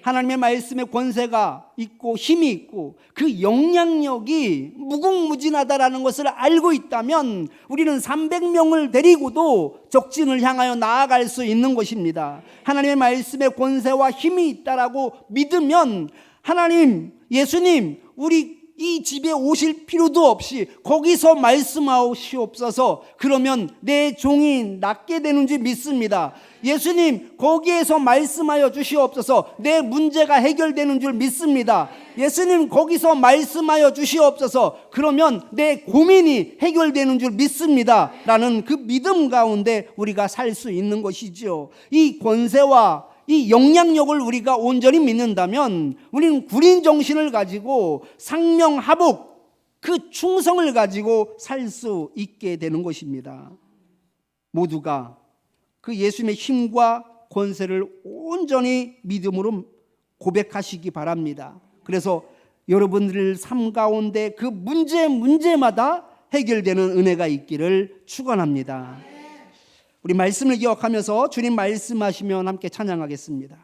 하나님의 말씀에 권세가 있고 힘이 있고 그 영향력이 무궁무진하다라는 것을 알고 있다면 우리는 300명을 데리고도 적진을 향하여 나아갈 수 있는 것입니다. 하나님의 말씀에 권세와 힘이 있다라고 믿으면 하나님, 예수님, 우리 이 집에 오실 필요도 없이 거기서 말씀하시옵소서. 그러면 내 종이 낫게 되는 줄 믿습니다. 예수님, 거기에서 말씀하여 주시옵소서. 내 문제가 해결되는 줄 믿습니다. 예수님, 거기서 말씀하여 주시옵소서. 그러면 내 고민이 해결되는 줄 믿습니다. 라는 그 믿음 가운데 우리가 살 수 있는 것이죠. 이 권세와 이 영향력을 우리가 온전히 믿는다면 우리는 군인 정신을 가지고 상명하복, 그 충성을 가지고 살 수 있게 되는 것입니다. 모두가 그 예수님의 힘과 권세를 온전히 믿음으로 고백하시기 바랍니다. 그래서 여러분들 삶 가운데 그 문제마다 해결되는 은혜가 있기를 축원합니다. 우리 말씀을 기억하면서 주님 말씀하시면 함께 찬양하겠습니다.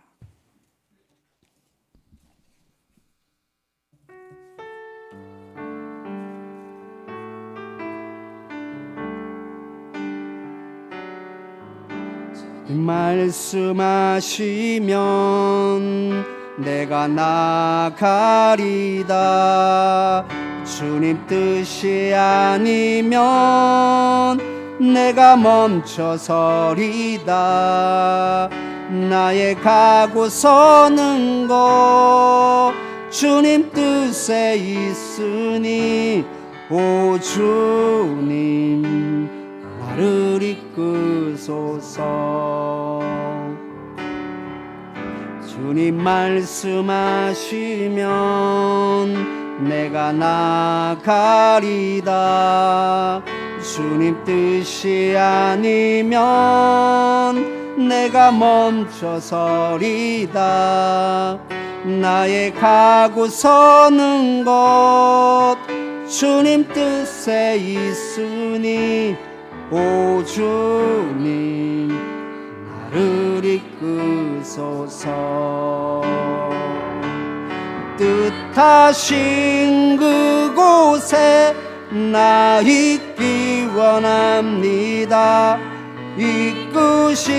말씀하시면 내가 나가리다. 주님 뜻이 아니면 내가 멈춰서리다. 나의 가고 서는 것 주님 뜻에 있으니 오 주님 나를 이끄소서. 주님 말씀하시면 내가 나가리다. 주님 뜻이 아니면 내가 멈춰서리다. 나의 가고 서는 것 주님 뜻에 있으니 오 주님 나를 이끄소서. 뜻하신 그곳에 나 있기 원합니다. 이끄시는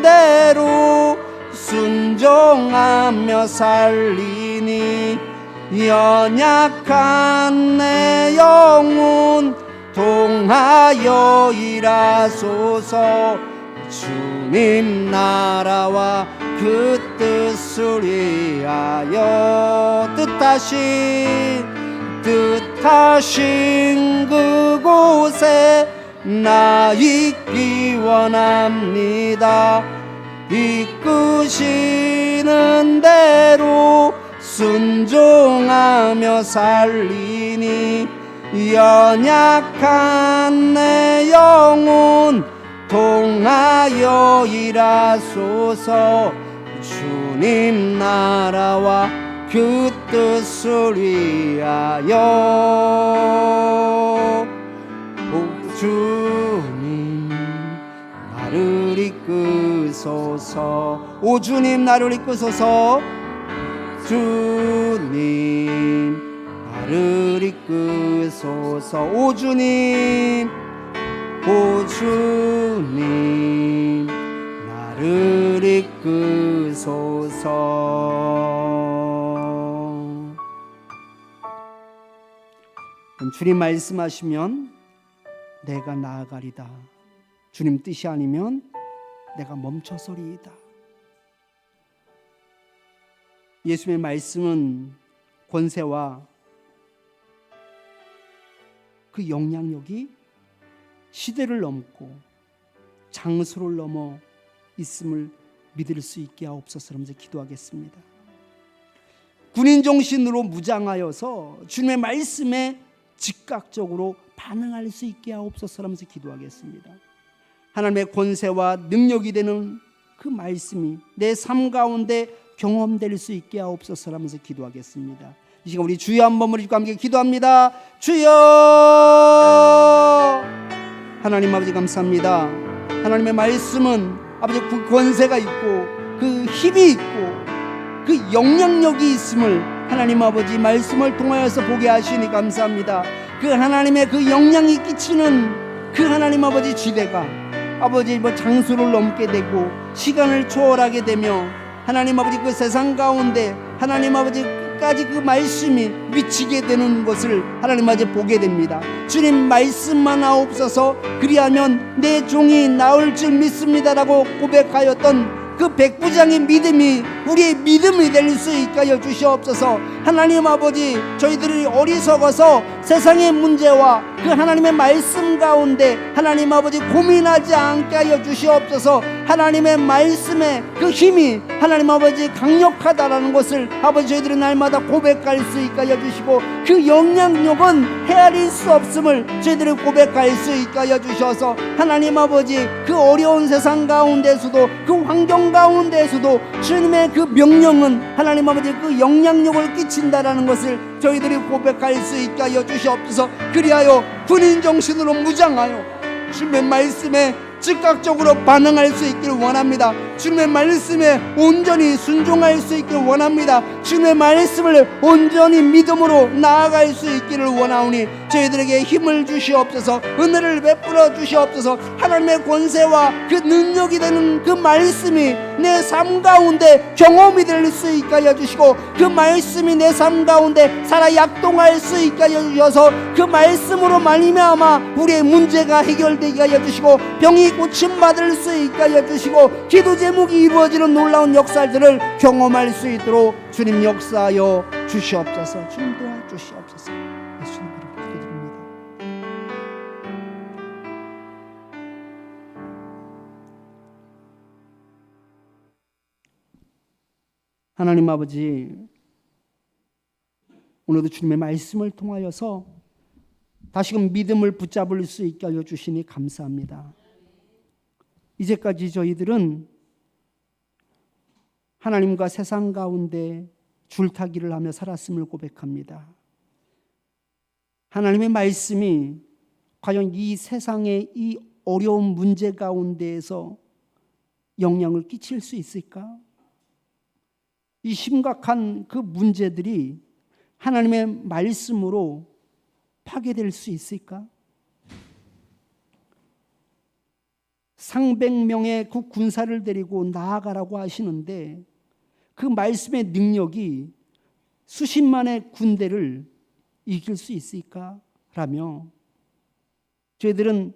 대로 순종하며 살리니 연약한 내 영혼 동하여 일하소서. 주님 나라와 그 뜻을 위하여 뜻하신 그곳에 나 있기 원합니다. 이끄시는 대로 순종하며 살리니 연약한 내 영혼 동하여 일하소서. 주님 나라와 그 뜻을 위하여 오 주님 나를 이끄소서. 오 주님 나를 이끄소서. 주님 나를 이끄소서. 오 주님 나를 이끄소서. 주님 말씀하시면 내가 나아가리다. 주님 뜻이 아니면 내가 멈춰서리이다. 예수님의 말씀은 권세와 그 영향력이 시대를 넘고 장소를 넘어 있음을 믿을 수 있게 하옵소서. 하면서 기도하겠습니다. 군인 정신으로 무장하여서 주님의 말씀에 즉각적으로 반응할 수 있게 하옵소서. 하면서 기도하겠습니다. 하나님의 권세와 능력이 되는 그 말씀이 내 삶 가운데 경험될 수 있게 하옵소서. 하면서 기도하겠습니다. 이 시간 우리 주여 한 번만 읽고 함께 기도합니다. 주여. 하나님 아버지 감사합니다. 하나님의 말씀은 아버지 그 권세가 있고 그 힘이 있고 그 영향력이 있음을 하나님 아버지 말씀을 통하여서 보게 하시니 감사합니다. 그 하나님의 그 영향이 끼치는 그 하나님 아버지 지대가 아버지 장수를 넘게 되고 시간을 초월하게 되며 하나님 아버지 그 세상 가운데 하나님 아버지 끝까지 그 말씀이 미치게 되는 것을 하나님 아버지 보게 됩니다. 주님 말씀만 하옵소서, 그리하면 내 종이 나올 줄 믿습니다라고 고백하였던 그 백부장의 믿음이 우리의 믿음이 될 수 있게 하여 주시옵소서. 하나님 아버지, 저희들이 어리석어서 세상의 문제와 그 하나님의 말씀 가운데 하나님 아버지 고민하지 않게 하여 주시옵소서. 하나님의 말씀의 그 힘이 하나님 아버지 강력하다라는 것을 아버지 저희들이 날마다 고백할 수 있게 하여 주시고, 그 영향력은 헤아릴 수 없음을 저희들이 고백할 수 있게 하여 주셔서 하나님 아버지 그 어려운 세상 가운데서도 그 환경 가운데서도 주님의 그 명령은 하나님 아버지 그 영향력을 끼친다라는 것을 저희들이 고백할 수 있게 하여 주시옵소서. 그리하여 군인 정신으로 무장하여 주님의 말씀에 즉각적으로 반응할 수 있기를 원합니다. 주님의 말씀에 온전히 순종할 수 있기를 원합니다. 주님의 말씀을 온전히 믿음으로 나아갈 수 있기를 원하오니 저희들에게 힘을 주시옵소서, 은혜를 베풀어 주시옵소서. 하나님의 권세와 그 능력이 되는 그 말씀이 내 삶 가운데 경험이 될 수 있게 하여 주시고, 그 말씀이 내 삶 가운데 살아 약동할 수 있게 하여 주셔서 그 말씀으로 말미암아 우리의 문제가 해결되게 하여 주시고, 병이 고침받을 수 있게 하여 주시고, 기도 제목이 이루어지는 놀라운 역사들을 경험할 수 있도록 주님 역사하여 주시옵소서. 주님 도와주시옵소서. 예수님 이름으로 기도드립니다. 하나님 아버지, 오늘도 주님의 말씀을 통하여서 다시금 믿음을 붙잡을 수 있게 하여 주시니 감사합니다. 이제까지 저희들은 하나님과 세상 가운데 줄타기를 하며 살았음을 고백합니다. 하나님의 말씀이 과연 이 세상의 이 어려운 문제 가운데에서 영향을 끼칠 수 있을까? 이 심각한 그 문제들이 하나님의 말씀으로 파괴될 수 있을까? 상백 명의 그 군사를 데리고 나아가라고 하시는데 그 말씀의 능력이 수십만의 군대를 이길 수 있을까? 라며 저희들은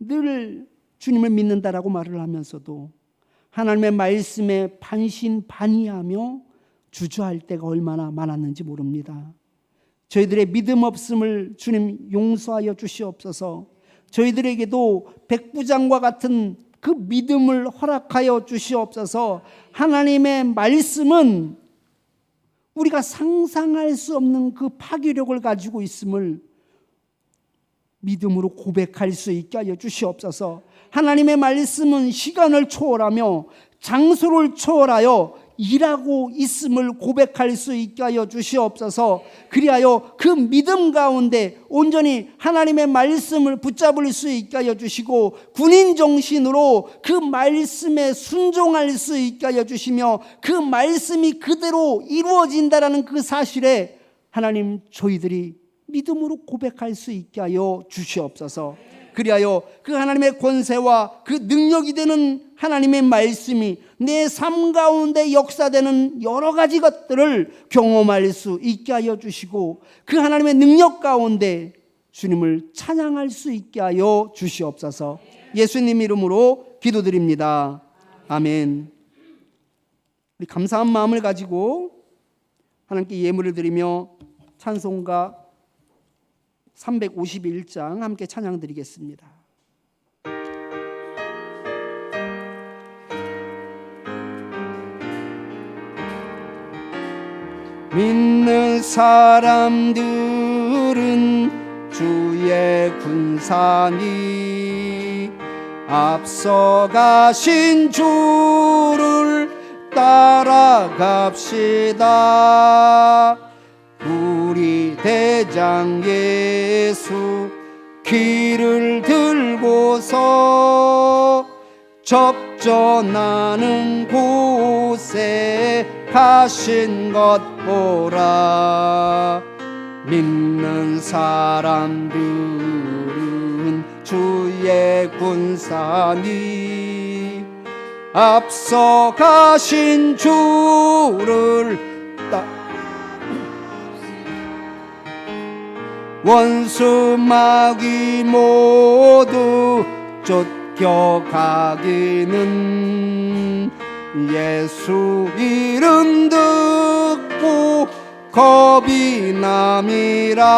늘 주님을 믿는다라고 말을 하면서도 하나님의 말씀에 반신반의하며 주저할 때가 얼마나 많았는지 모릅니다. 저희들의 믿음 없음을 주님 용서하여 주시옵소서. 저희들에게도 백부장과 같은 그 믿음을 허락하여 주시옵소서. 하나님의 말씀은 우리가 상상할 수 없는 그 파괴력을 가지고 있음을 믿음으로 고백할 수 있게 하여 주시옵소서. 하나님의 말씀은 시간을 초월하며 장소를 초월하여 일하고 있음을 고백할 수 있게 하여 주시옵소서. 그리하여 그 믿음 가운데 온전히 하나님의 말씀을 붙잡을 수 있게 하여 주시고, 군인 정신으로 그 말씀에 순종할 수 있게 하여 주시며, 그 말씀이 그대로 이루어진다라는 그 사실에 하나님 저희들이 믿음으로 고백할 수 있게 하여 주시옵소서. 그리하여 그 하나님의 권세와 그 능력이 되는 하나님의 말씀이 내 삶 가운데 역사되는 여러 가지 것들을 경험할 수 있게 하여 주시고, 그 하나님의 능력 가운데 주님을 찬양할 수 있게 하여 주시옵소서. 예수님 이름으로 기도드립니다. 아멘. 우리 감사한 마음을 가지고 하나님께 예물을 드리며 찬송가 351장 함께 찬양 드리겠습니다. 믿는 사람들은 주의 군사니 앞서가신 주를 따라갑시다. 우리 대장 예수 길을 들고서 접전하는 곳에 가신 것 보라. 믿는 사람들은 주의 군사니 앞서 가신 주를 원수 마귀 모두 쫓겨가기는 예수 이름 듣고 겁이 남이라.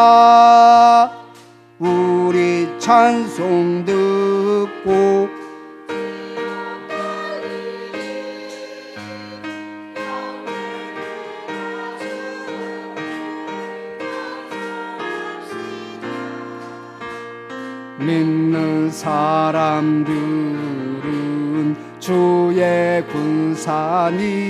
우리 찬송 듣고 믿는 사람들은 주의 군사니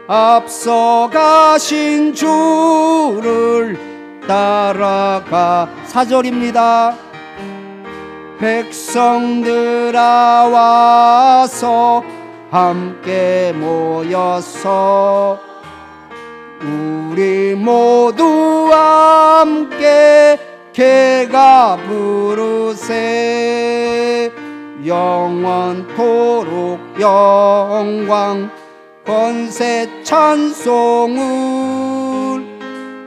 앞서 가신 주를 따라가. 4절입니다. 백성들아 와서 함께 모여서 우리 모두 함께 개가 부르세. 영원토록 영광 권세 찬송을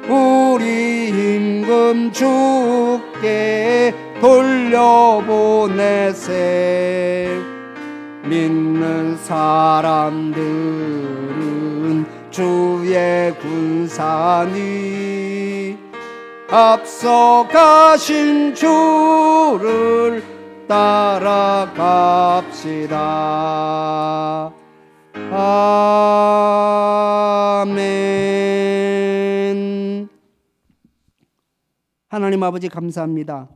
우리 임금 주께 돌려보내세. 믿는 사람들은 주의 군사니 앞서 가신 주를 따라갑시다. 아멘. 하나님 아버지 감사합니다.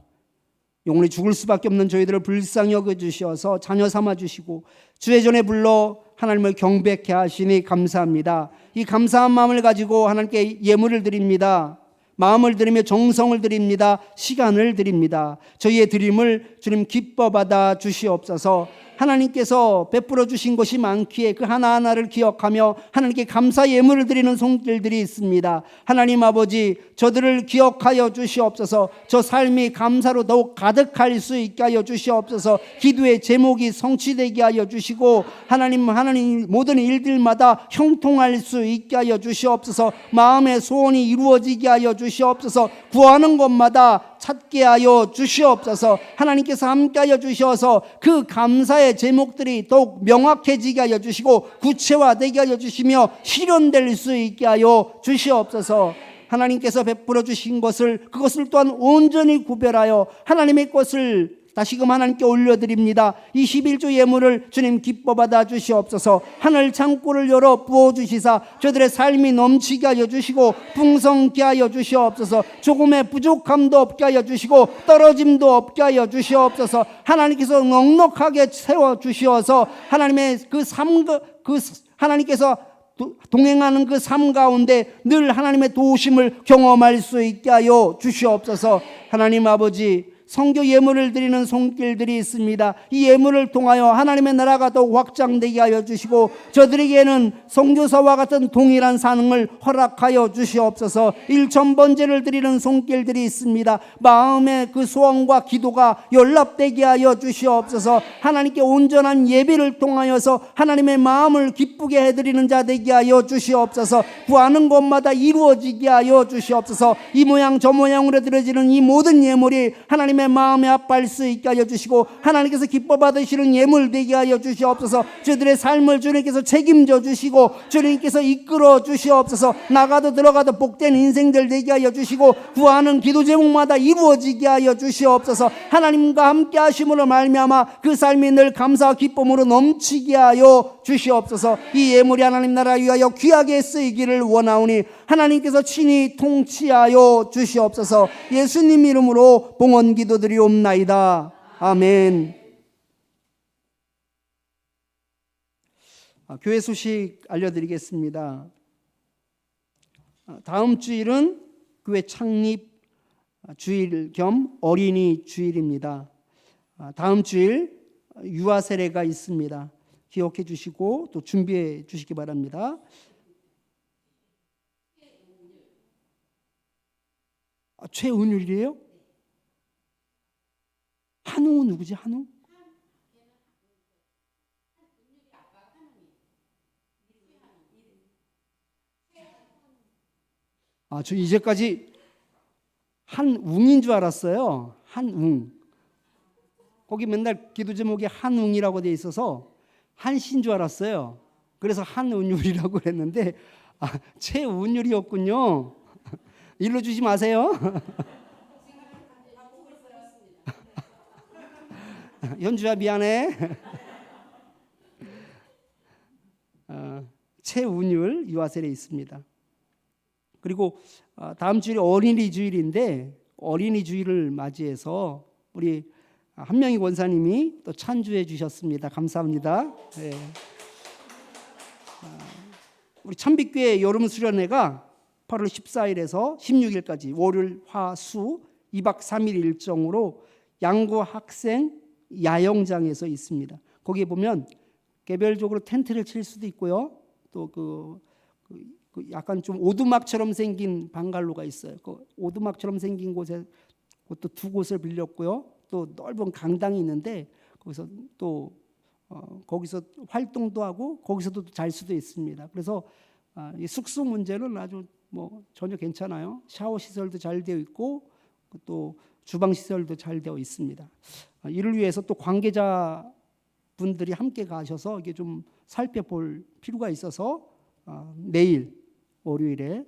영원히 죽을 수밖에 없는 저희들을 불쌍히 여겨주셔서 자녀 삼아주시고 주의 전에 불러 하나님을 경배케 하시니 감사합니다. 이 감사한 마음을 가지고 하나님께 예물을 드립니다. 마음을 드리며 정성을 드립니다. 시간을 드립니다. 저희의 드림을 주님 기뻐 받아 주시옵소서. 하나님께서 베풀어 주신 것이 많기에 그 하나하나를 기억하며 하나님께 감사 예물을 드리는 손길들이 있습니다. 하나님 아버지, 저들을 기억하여 주시옵소서. 저 삶이 감사로 더욱 가득할 수 있게 하여 주시옵소서. 기도의 제목이 성취되게 하여 주시고 하나님 모든 일들마다 형통할 수 있게 하여 주시옵소서. 마음의 소원이 이루어지게 하여 주시옵소서. 구하는 것마다 찾게 하여 주시옵소서. 하나님께서 함께하여 주셔서 그 감사의 제목들이 더욱 명확해지게 하여 주시고 구체화되게 하여 주시며 실현될 수 있게 하여 주시옵소서. 하나님께서 베풀어 주신 그것을 또한 온전히 구별하여 하나님의 것을 다시금 하나님께 올려드립니다. 21조 예물을 주님 기뻐 받아 주시옵소서. 하늘 창고를 열어 부어주시사 저들의 삶이 넘치게 하여 주시고 풍성케 하여 주시옵소서. 조금의 부족함도 없게 하여 주시고 떨어짐도 없게 하여 주시옵소서. 하나님께서 넉넉하게 세워주시어서 하나님의 하나님께서 동행하는 그 삶 가운데 늘 하나님의 도우심을 경험할 수 있게 하여 주시옵소서. 하나님 아버지, 성교 예물을 드리는 손길들이 있습니다. 이 예물을 통하여 하나님의 나라가 더욱 확장되게 하여 주시고 저들에게는 선교사와 같은 동일한 사능을 허락하여 주시옵소서. 일천번제를 드리는 손길들이 있습니다. 마음의 그 소원과 기도가 연락되게 하여 주시옵소서. 하나님께 온전한 예배를 통하여서 하나님의 마음을 기쁘게 해드리는 자 되게 하여 주시옵소서. 구하는 것마다 이루어지게 하여 주시옵소서. 이 모양 저 모양으로 드려지는 이 모든 예물이 하나님의 마음에 아파할 수 있게 하여 주시고 하나님께서 기뻐 받으시는 예물 되게 하여 주시옵소서. 저들의 삶을 주님께서 책임져 주시고 주님께서 이끌어 주시옵소서. 나가도 들어가도 복된 인생들 되게 하여 주시고 구하는 기도 제목마다 이루어지게 하여 주시옵소서. 하나님과 함께 하심으로 말미암아 그 삶이 늘 감사와 기쁨으로 넘치게 하여 주시옵소서. 이 예물이 하나님 나라 위하여 귀하게 쓰이기를 원하오니 하나님께서 친히 통치하여 주시옵소서. 예수님 이름으로 봉헌 기도드리옵나이다. 아멘. 교회 소식 알려드리겠습니다. 다음 주일은 교회 창립 주일 겸 어린이 주일입니다. 다음 주일 유아 세례가 있습니다. 기억해 주시고 또 준비해 주시기 바랍니다. 최은율이에요? 한웅은 누구지? 한웅? 저 이제까지 한웅인 줄 알았어요. 한웅. 거기 맨날 기도 제목이 한웅이라고 돼 있어서 한신 줄 알았어요. 그래서 한은율이라고 그랬는데 최은율이었군요. 일로 주지 마세요. 현주야 미안해. 최은율 유아셀에 있습니다. 그리고 다음 주일이 어린이 주일인데 어린이 주일을 맞이해서 우리 한명희 권사님이 또 찬주해 주셨습니다. 감사합니다. 네. 우리 찬빛교회 여름 수련회가 8월 14일에서 16일까지 월요일, 화, 수 2박 3일 일정으로 양구 학생 야영장에서 있습니다. 거기에 보면 개별적으로 텐트를 칠 수도 있고요. 또 그 약간 좀 오두막처럼 생긴 방갈로가 있어요. 그 오두막처럼 생긴 곳에 또 두 곳을 빌렸고요. 또 넓은 강당이 있는데 거기서 또 거기서 활동도 하고 거기서도 잘 수도 있습니다. 그래서 이 숙소 문제는 아주 뭐 전혀 괜찮아요. 샤워 시설도 잘 되어 있고 또 주방 시설도 잘 되어 있습니다. 이를 위해서 또 관계자 분들이 함께 가셔서 이게 좀 살펴볼 필요가 있어서 내일 월요일에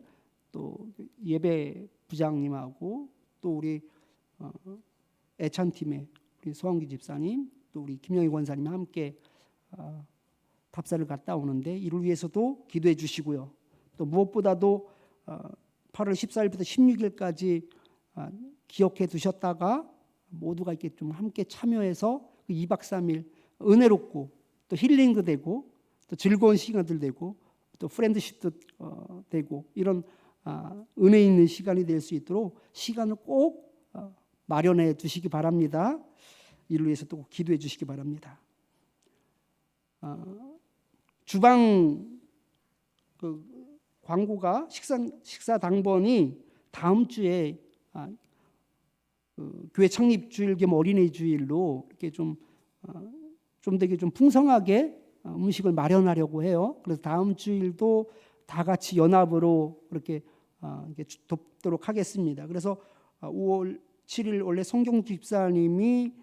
또 예배 부장님하고 또 우리 애찬팀의 우리 소환기 집사님 또 우리 김영희 권사님이 함께 답사를 갔다 오는데 이를 위해서도 기도해 주시고요. 또 무엇보다도 8월 14일부터 16일까지 기억해 두셨다가 모두가 이렇게 좀 함께 참여해서 그 2박 3일 은혜롭고 또 힐링도 되고 또 즐거운 시간들 되고 또 프렌드십도 되고 이런 은혜 있는 시간이 될 수 있도록 시간을 꼭 마련해 두시기 바랍니다. 이를 위해서 또 기도해 주시기 바랍니다. 주방 그 광고가 식사 당번이 다음 주에 교회 창립 주일 겸 어린이 주일로 이렇게 좀 되게 좀 풍성하게 음식을 마련하려고 해요. 그래서 다음 주일도 다 같이 연합으로 그렇게 돕도록 하겠습니다. 그래서 5월 7일 원래 성경 집사님이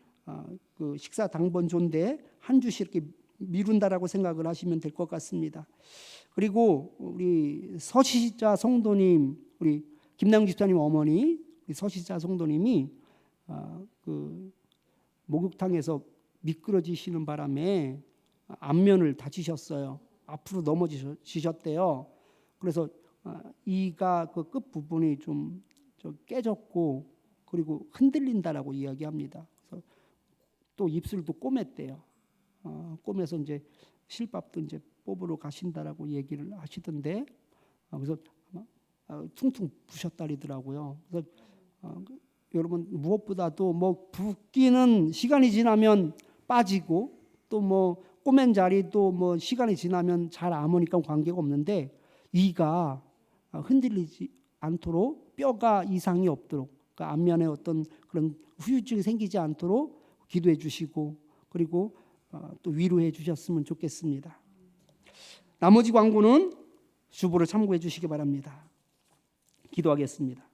그 식사 당번조인데 한 주씩 이렇게 미룬다라고 생각을 하시면 될 것 같습니다. 그리고 우리 서시자 성도님, 우리 김나영 집사님 어머니 서시자 성도님이 그 목욕탕에서 미끄러지시는 바람에 안면을 다치셨어요. 앞으로 넘어지셨대요. 그래서 이가 그 끝 부분이 좀 깨졌고 그리고 흔들린다라고 이야기합니다. 그래서 또 입술도 꼬맸대요. 꼬매서 이제 실밥도 이제 뽑으러 가신다라고 얘기를 하시던데 그래서 퉁퉁 부셨다리더라고요. 그래서 여러분 무엇보다도 뭐 붓기는 시간이 지나면 빠지고 또 뭐 꼬맨 자리도 뭐 시간이 지나면 잘 아무니까 관계가 없는데 이가 흔들리지 않도록 뼈가 이상이 없도록 그러니까 안면에 어떤 그런 후유증이 생기지 않도록 기도해 주시고 그리고 또 위로해 주셨으면 좋겠습니다. 나머지 광고는 주보를 참고해 주시기 바랍니다. 기도하겠습니다.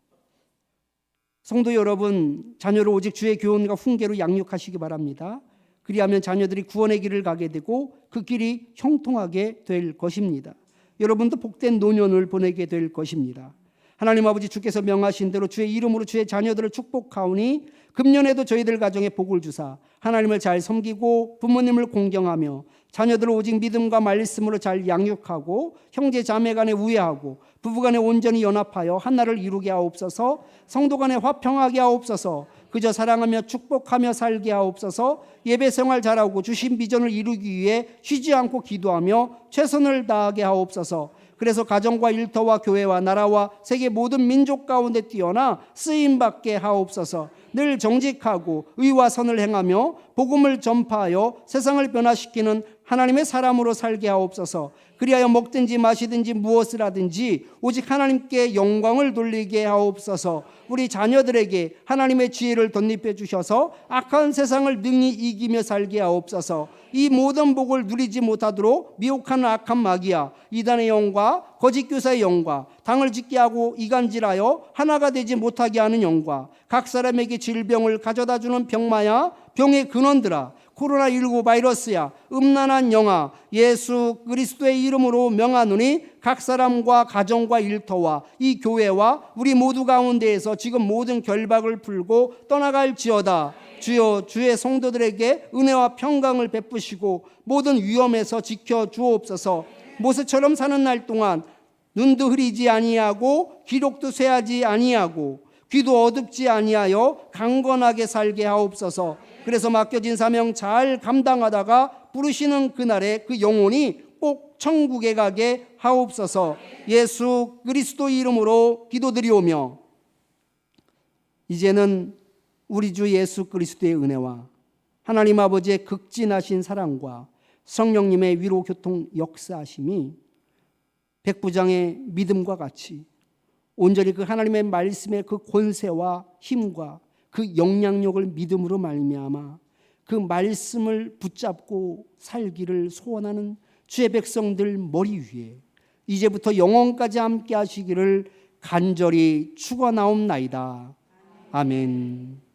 성도 여러분, 자녀를 오직 주의 교훈과 훈계로 양육하시기 바랍니다. 그리하면 자녀들이 구원의 길을 가게 되고 그 길이 형통하게 될 것입니다. 여러분도 복된 노년을 보내게 될 것입니다. 하나님 아버지 주께서 명하신 대로 주의 이름으로 주의 자녀들을 축복하오니 금년에도 저희들 가정에 복을 주사 하나님을 잘 섬기고 부모님을 공경하며 자녀들을 오직 믿음과 말씀으로 잘 양육하고 형제 자매 간에 우애하고 부부 간에 온전히 연합하여 하나를 이루게 하옵소서. 성도 간에 화평하게 하옵소서. 그저 사랑하며 축복하며 살게 하옵소서. 예배 생활 잘하고 주신 비전을 이루기 위해 쉬지 않고 기도하며 최선을 다하게 하옵소서. 그래서 가정과 일터와 교회와 나라와 세계 모든 민족 가운데 뛰어나 쓰임받게 하옵소서. 늘 정직하고 의와 선을 행하며 복음을 전파하여 세상을 변화시키는 하나님의 사람으로 살게 하옵소서. 그리하여 먹든지 마시든지 무엇을 하든지 오직 하나님께 영광을 돌리게 하옵소서. 우리 자녀들에게 하나님의 지혜를 덧입혀 주셔서 악한 세상을 능히 이기며 살게 하옵소서. 이 모든 복을 누리지 못하도록 미혹하는 악한 마귀야, 이단의 영과 거짓 교사의 영과 당을 짓게 하고 이간질하여 하나가 되지 못하게 하는 영과 각 사람에게 질병을 가져다 주는 병마야, 병의 근원들아, 코로나19 바이러스야, 음란한 영아, 예수 그리스도의 이름으로 명하노니 각 사람과 가정과 일터와 이 교회와 우리 모두 가운데에서 지금 모든 결박을 풀고 떠나갈지어다. 주여, 주의 성도들에게 은혜와 평강을 베푸시고 모든 위험에서 지켜 주옵소서. 모세처럼 사는 날 동안 눈도 흐리지 아니하고 기록도 쇠하지 아니하고 귀도 어둡지 아니하여 강건하게 살게 하옵소서. 그래서 맡겨진 사명 잘 감당하다가 부르시는 그날에 그 영혼이 꼭 천국에 가게 하옵소서. 예수 그리스도 이름으로 기도드리오며 이제는 우리 주 예수 그리스도의 은혜와 하나님 아버지의 극진하신 사랑과 성령님의 위로 교통 역사하심이 백부장의 믿음과 같이 온전히 그 하나님의 말씀의 그 권세와 힘과 그 영향력을 믿음으로 말미암아 그 말씀을 붙잡고 살기를 소원하는 주의 백성들 머리 위에 이제부터 영원까지 함께 하시기를 간절히 축원하옵나이다. 아멘.